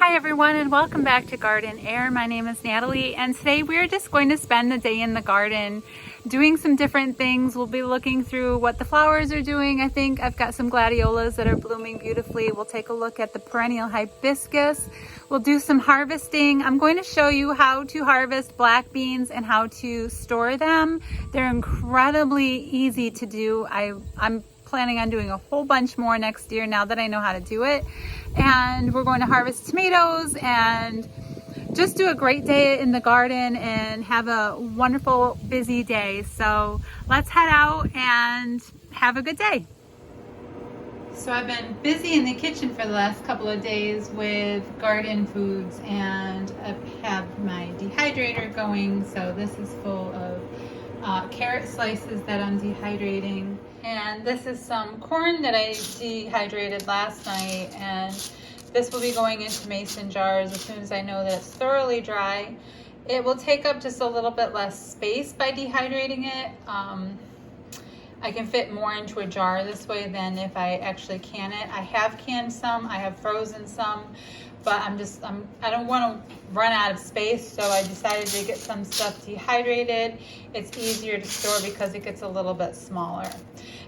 Hi everyone, and welcome back to Garden Air. My name is Natalie, and today we're just going to spend the day in the garden doing some different things. We'll be looking through what the flowers are doing. I think I've got some gladiolas that are blooming beautifully. We'll take a look at the perennial hibiscus. We'll do some harvesting. I'm going to show you how to harvest black beans and how to store them. They're incredibly easy to do. I'm planning on doing a whole bunch more next year now that I know how to do it. And we're going to harvest tomatoes and just do a great day in the garden and have a wonderful busy day. So let's head out and have a good day. So I've been busy in the kitchen for the last couple of days with garden foods, and I have my dehydrator going. So this is full of carrot slices that I'm dehydrating. And this is some corn that I dehydrated last night, and this will be going into mason jars as soon as I know that it's thoroughly dry. It will take up just a little bit less space by dehydrating it. I can fit more into a jar this way than if I actually can it. I have canned some, I have frozen some, but I don't want to run out of space, so I decided to get some stuff dehydrated. It's easier to store because it gets a little bit smaller.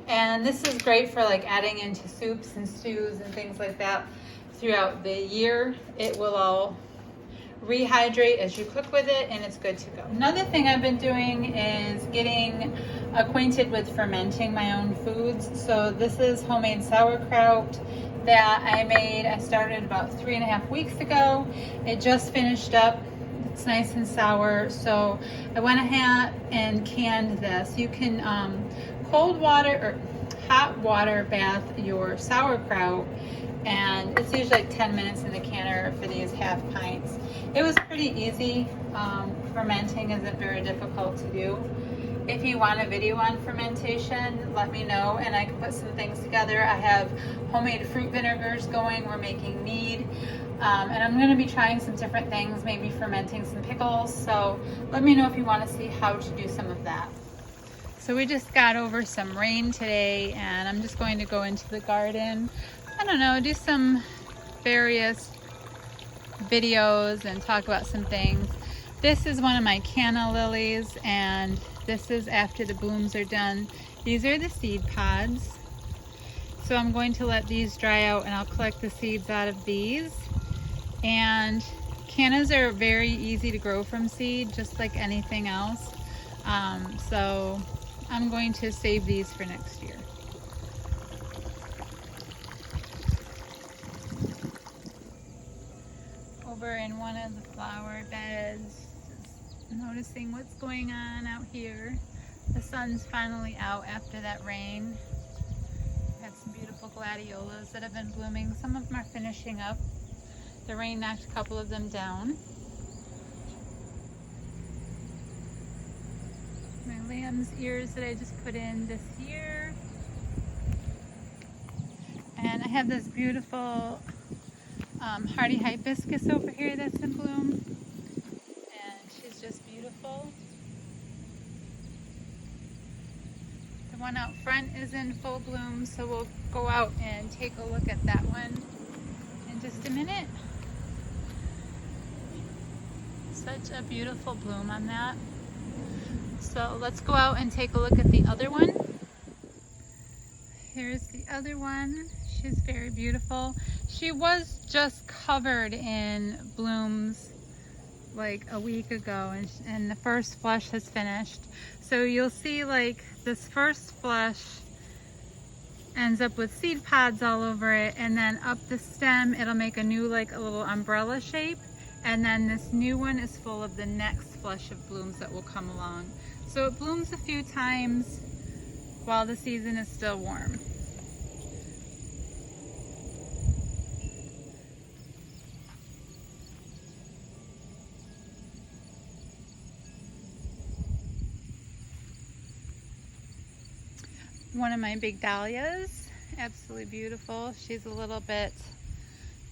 And this is great for like adding into soups and stews and things like that throughout the year. It will all rehydrate as you cook with it, and it's good to go. Another thing I've been doing is getting acquainted with Fermenting My Own Foods. So this is homemade sauerkraut that I made. I started about 3.5 weeks ago. It just finished up. It's nice and sour. So I went ahead and canned this. You can cold water or hot water bath your sauerkraut, and it's usually like 10 minutes in the canner for these half pints. It was pretty easy. Fermenting isn't very difficult to do. If you want a video on fermentation, let me know and I can put some things together. I have homemade fruit vinegars going. We're making mead. And I'm going to be trying some different things, maybe fermenting some pickles. So let me know if you want to see how to do some of that. So we just got over some rain today, and I'm just going to go into the garden. I don't know, do some various videos and talk about some things. This is one of my Canna Lilies, and this is after the blooms are done. These are the seed pods. So I'm going to let these dry out, and I'll collect the seeds out of these. And cannas are very easy to grow from seed, just like anything else. So I'm going to save these for next year. Over in one of the flower beds, just noticing what's going on out here. The sun's finally out after that rain. Got some beautiful gladiolas that have been blooming. Some of them are finishing up. The rain knocked a couple of them down. My lamb's ears that I just put in this year. And I have this beautiful hardy hibiscus over here that's in bloom, and she's just beautiful. The one out front is in full bloom, so we'll go out and take a look at that one in just a minute. Such a beautiful bloom on that. So let's go out and take a look at the other one. Here's the other one. She's very beautiful. She was just covered in blooms like a week ago, and the first flush has finished. So you'll see like this first flush ends up with seed pods all over it, and then up the stem it'll make a new like a little umbrella shape, and then this new one is full of the next flush of blooms that will come along. So it blooms a few times while the season is still warm. One of my big dahlias, absolutely beautiful. She's a little bit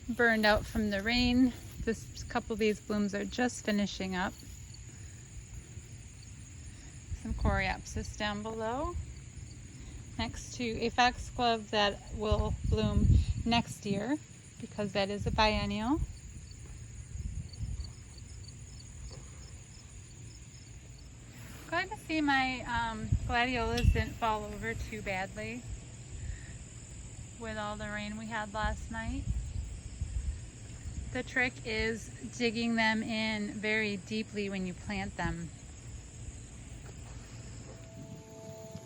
burned out from the rain. This couple of these blooms are just finishing up. Some coreopsis down below, next to a foxglove that will bloom next year because that is a biennial. See, my gladiolas didn't fall over too badly with all the rain we had last night. The trick is digging them in very deeply when you plant them.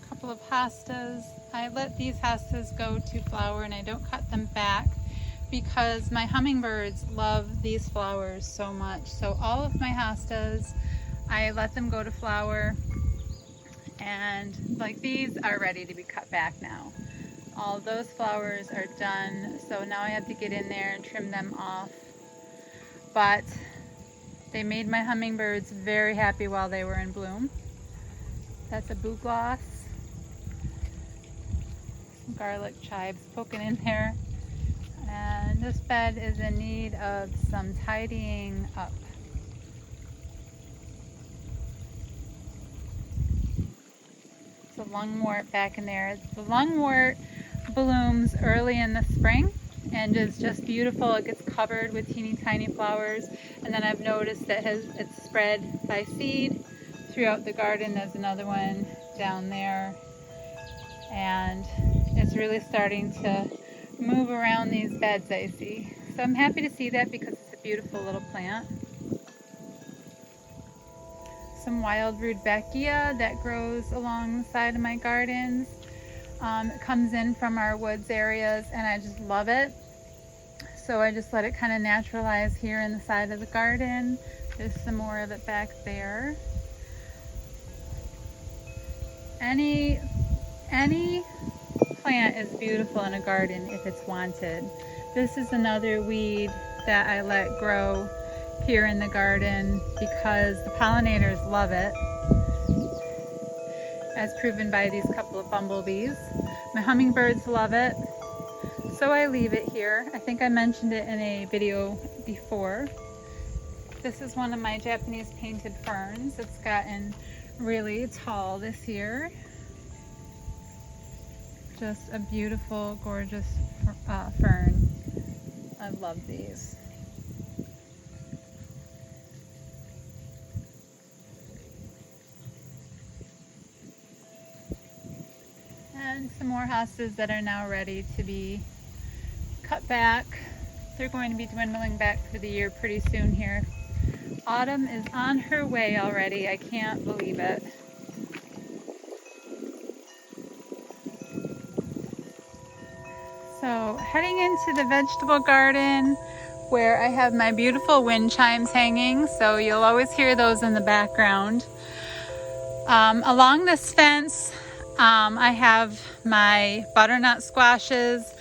A couple of hostas. I let these hostas go to flower and I don't cut them back because my hummingbirds love these flowers so much. So all of my hostas, I let them go to flower, and like these are ready to be cut back now. All those flowers are done, so now I have to get in there and trim them off. But they made my hummingbirds very happy while they were in bloom. That's a bugloss. Some garlic chives poking in there. And this bed is in need of some tidying up. The lungwort back in there. The lungwort blooms early in the spring and is just beautiful. It gets covered with teeny tiny flowers, and then I've noticed that it's spread by seed throughout the garden. There's another one down there, and it's really starting to move around these beds I see. So I'm happy to see that because it's a beautiful little plant. Some wild rudbeckia that grows along the side of my gardens. It comes in from our woods areas and I just love it. So I just let it kind of naturalize here in the side of the garden. There's some more of it back there. Any plant is beautiful in a garden if it's wanted. This is another weed that I let grow here in the garden because the pollinators love it, as proven by these couple of bumblebees. My hummingbirds love it, so I leave it here. I think I mentioned it in a video before. This is one of my Japanese painted ferns. It's gotten really tall this year. Just a beautiful, gorgeous fern. I love these. And some more hostas that are now ready to be cut back. They're going to be dwindling back for the year pretty soon here. Autumn is on her way already. I can't believe it. So heading into the vegetable garden where I have my beautiful wind chimes hanging, so you'll always hear those in the background. Along this fence, I have my butternut squashes.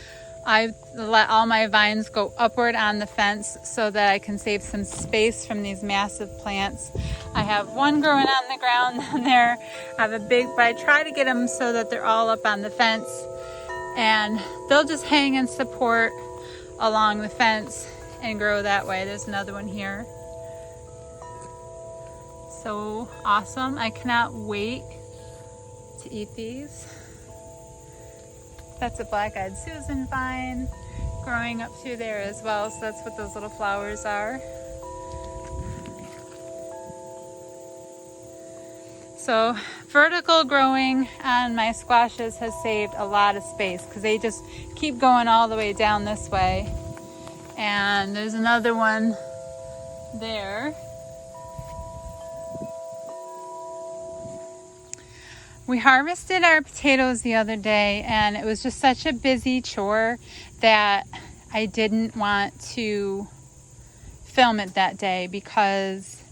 I let all my vines go upward on the fence so that I can save some space from these massive plants. I have one growing on the ground down there. I have a big, but I try to get them so that they're all up on the fence, and they'll just hang and support along the fence and grow that way. There's another one here. So awesome. I cannot wait to eat these. That's a black-eyed Susan vine growing up through there as well, so that's what those little flowers are. So vertical growing on my squashes has saved a lot of space because they just keep going all the way down this way. And there's another one there. We harvested our potatoes the other day and it was just such a busy chore that I didn't want to film it that day because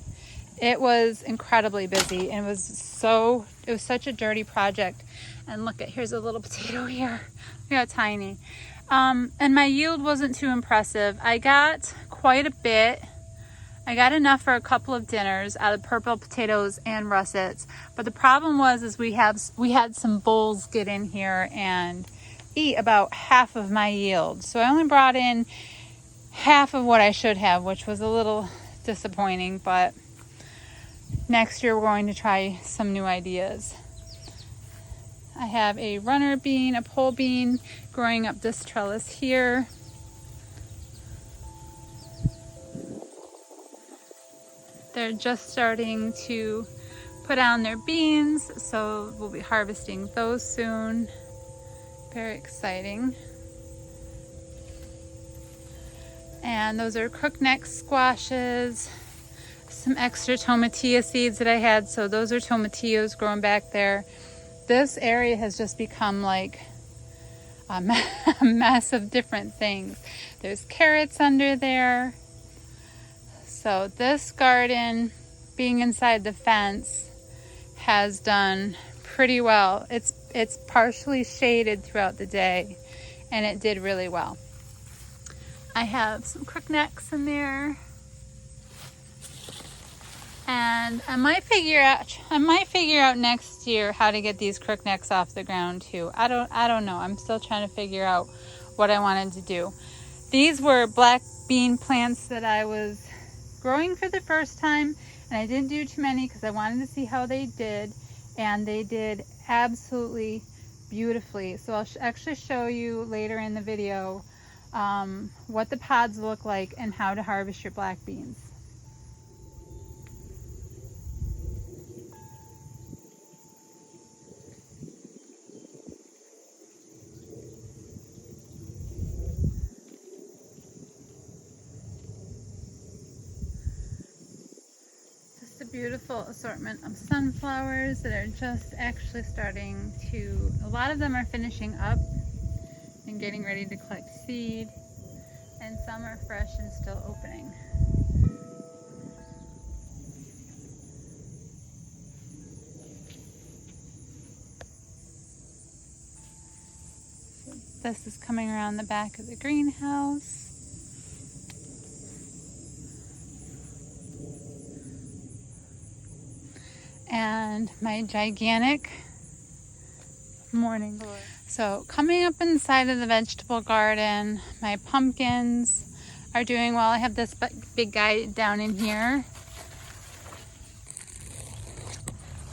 it was incredibly busy and it was such a dirty project. And look at, here's a little potato here. Look how tiny. And my yield wasn't too impressive. I got quite a bit. I got enough for a couple of dinners out of purple potatoes and russets. But the problem was we had some bulls get in here and eat about half of my yield. So I only brought in half of what I should have, which was a little disappointing, but next year we're going to try some new ideas. I have a runner bean, a pole bean growing up this trellis here. They're just starting to put on their beans, so we'll be harvesting those soon. Very exciting. And those are crookneck squashes, some extra tomatilla seeds that I had, so those are tomatillos growing back there. This area has just become like a mess of different things. There's carrots under there. So this garden, being inside the fence, has done pretty well. It's partially shaded throughout the day, and it did really well. I have some crooknecks in there, and I might figure out next year how to get these crooknecks off the ground too. I don't know. I'm still trying to figure out what I wanted to do. These were black bean plants that I was growing for the first time, and I didn't do too many because I wanted to see how they did, and they did absolutely beautifully. So I'll actually show you later in the video what the pods look like and how to harvest your black beans. Just a beautiful assortment of sunflowers that are just actually starting to, a lot of them are finishing up and getting ready to collect seed, and some are fresh and still opening. So this is coming around the back of the greenhouse. And my gigantic morning glory. So coming up inside of the vegetable garden, my pumpkins are doing well. I have this big guy down in here,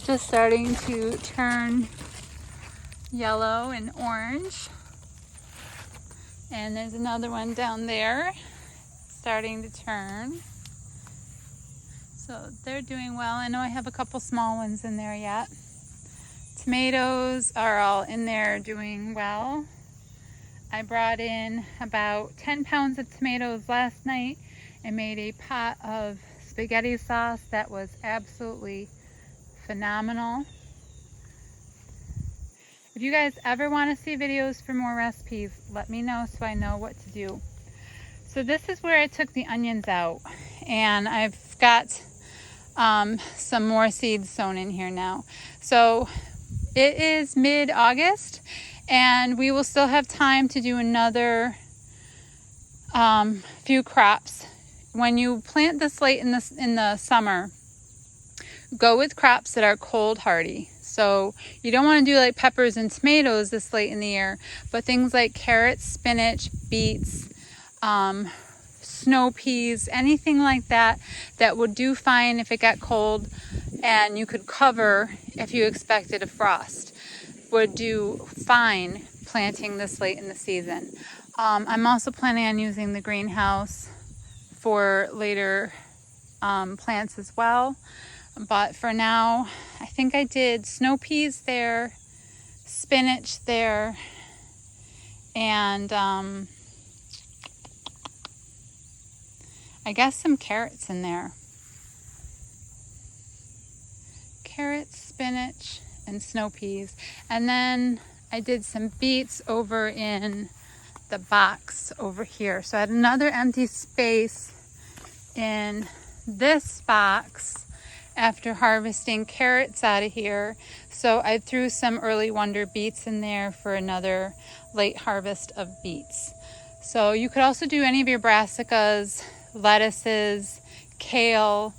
just starting to turn yellow and orange. And there's another one down there starting to turn. So they're doing well. I know I have a couple small ones in there yet. Tomatoes are all in there doing well. I brought in about 10 pounds of tomatoes last night and made a pot of spaghetti sauce that was absolutely phenomenal. If you guys ever want to see videos for more recipes, let me know so I know what to do. So this is where I took the onions out, and I've got some more seeds sown in here now. So it is mid-August, and we will still have time to do another few crops. When you plant this late in the summer, go with crops that are cold hardy. So you don't want to do like peppers and tomatoes this late in the year, but things like carrots, spinach, beets, snow peas, anything like that would do fine if it got cold, and you could cover if you expected a frost, would do fine planting this late in the season. I'm also planning on using the greenhouse for later plants as well, but for now I think I did snow peas there, spinach there, and I guess some carrots in there. Carrots, spinach, and snow peas. And then I did some beets over in the box over here. So I had another empty space in this box after harvesting carrots out of here. So I threw some early wonder beets in there for another late harvest of beets. So you could also do any of your brassicas, lettuces, kale,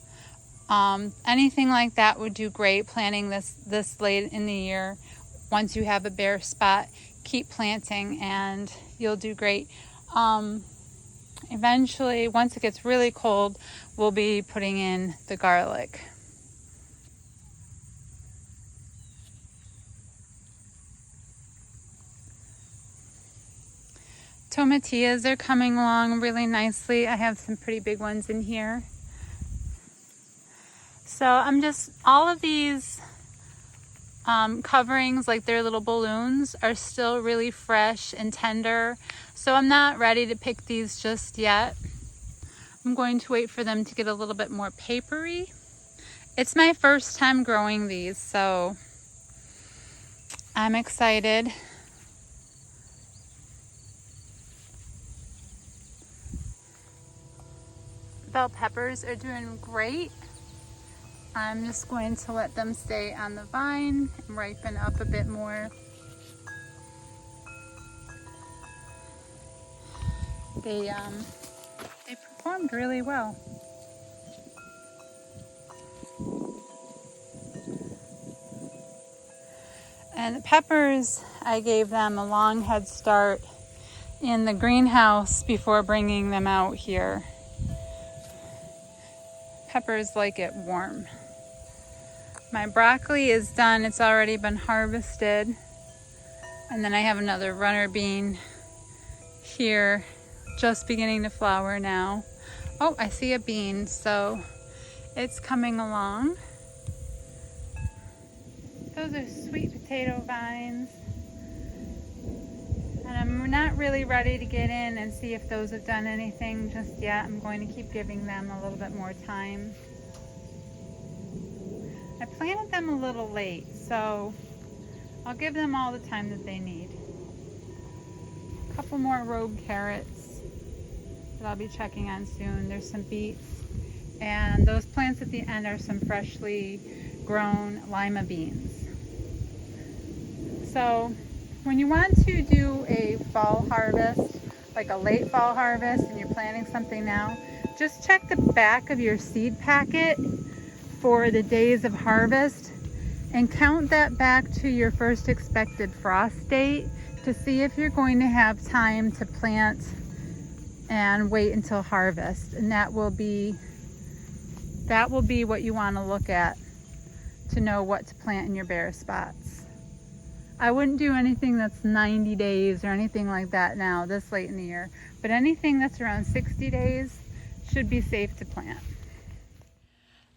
anything like that would do great planting this late in the year. Once you have a bare spot, keep planting and you'll do great. Eventually, once it gets really cold, we'll be putting in the garlic. Tomatillas are coming along really nicely. I have some pretty big ones in here. So I'm just, all of these coverings, like their little balloons, are still really fresh and tender. So I'm not ready to pick these just yet. I'm going to wait for them to get a little bit more papery. It's my first time growing these, so I'm excited. Bell peppers are doing great. I'm just going to let them stay on the vine and ripen up a bit more. They performed really well. And the peppers, I gave them a long head start in the greenhouse before bringing them out here. Peppers like it warm. My broccoli is done. It's already been harvested. And then I have another runner bean here, just beginning to flower now. Oh, I see a bean, so it's coming along. Those are sweet potato vines. And I'm not really ready to get in and see if those have done anything just yet. I'm going to keep giving them a little bit more time. I planted them a little late, so I'll give them all the time that they need. A couple more rogue carrots that I'll be checking on soon. There's some beets, and those plants at the end are some freshly grown lima beans. So when you want to do a fall harvest, like a late fall harvest, and you're planting something now, just check the back of your seed packet for the days of harvest and count that back to your first expected frost date to see if you're going to have time to plant and wait until harvest. And that will be what you want to look at to know what to plant in your bare spots. I wouldn't do anything that's 90 days or anything like that now, this late in the year, but anything that's around 60 days should be safe to plant.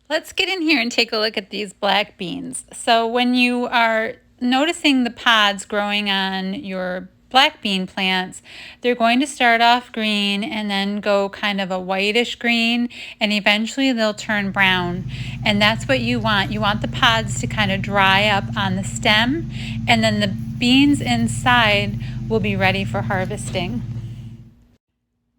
Let's get in here and take a look at these black beans. So when you are noticing the pods growing on your black bean plants, they're going to start off green and then go kind of a whitish green, and eventually they'll turn brown. And that's what you want. You want the pods to kind of dry up on the stem, and then the beans inside will be ready for harvesting.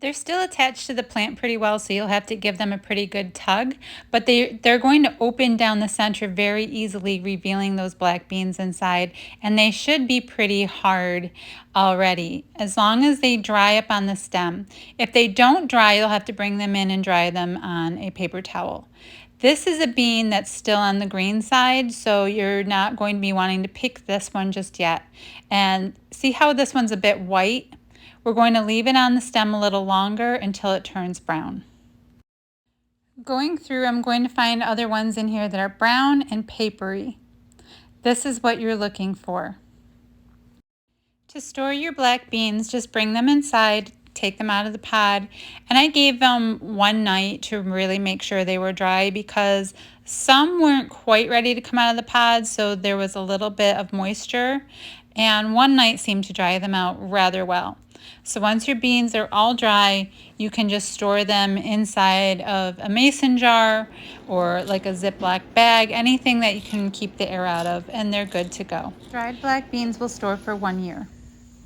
They're still attached to the plant pretty well, so you'll have to give them a pretty good tug, but they're going to open down the center very easily, revealing those black beans inside, and they should be pretty hard already, as long as they dry up on the stem. If they don't dry, you'll have to bring them in and dry them on a paper towel. This is a bean that's still on the green side, so you're not going to be wanting to pick this one just yet. And see how this one's a bit white? We're going to leave it on the stem a little longer until it turns brown. Going through, I'm going to find other ones in here that are brown and papery. This is what you're looking for. To store your black beans, just bring them inside, take them out of the pod, and I gave them one night to really make sure they were dry, because some weren't quite ready to come out of the pod, so there was a little bit of moisture, and one night seemed to dry them out rather well. So once your beans are all dry, you can just store them inside of a mason jar or like a Ziploc bag, anything that you can keep the air out of, and they're good to go. Dried black beans will store for 1 year.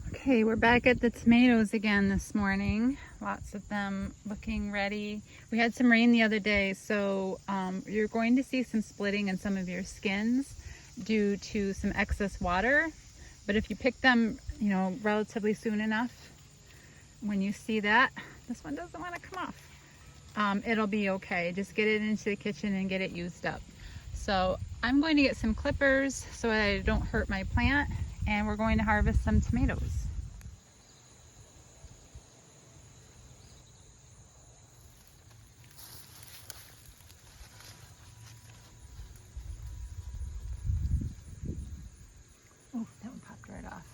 Okay, we're back at the tomatoes again this morning. Lots of them looking ready. We had some rain the other day, so you're going to see some splitting in some of your skins due to some excess water. But if you pick them, relatively soon enough, when you see that, this one doesn't want to come off. It'll be okay. Just get it into the kitchen and get it used up. So I'm going to get some clippers so that I don't hurt my plant, and we're going to harvest some tomatoes. Oh, that one popped right off.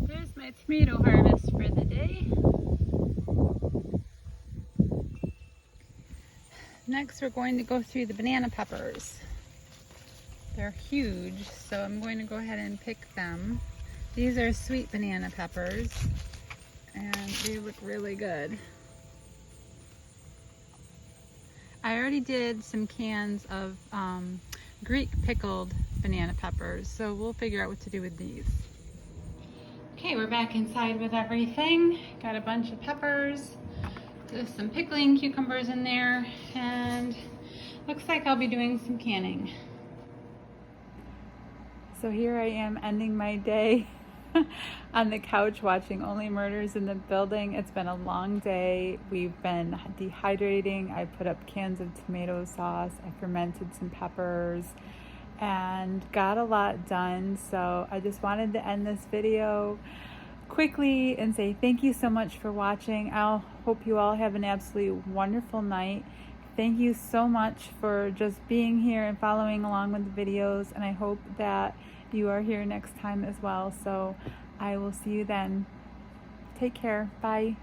There's my tomato harvest for the day. Next, we're going to go through the banana peppers. They're huge, so I'm going to go ahead and pick them. These are sweet banana peppers, and they look really good. I already did some cans of Greek pickled banana peppers, so we'll figure out what to do with these. Okay, we're back inside with everything. Got a bunch of peppers. There's some pickling cucumbers in there, and looks like I'll be doing some canning. So here I am ending my day on the couch watching Only Murders in the Building. It's been a long day. We've been dehydrating. I put up cans of tomato sauce. I fermented some peppers and got a lot done. So I just wanted to end this video quickly and say thank you so much for watching. I hope you all have an absolutely wonderful night. Thank you so much for just being here and following along with the videos, and I hope that you are here next time as well. So I will see you then. Take care. Bye.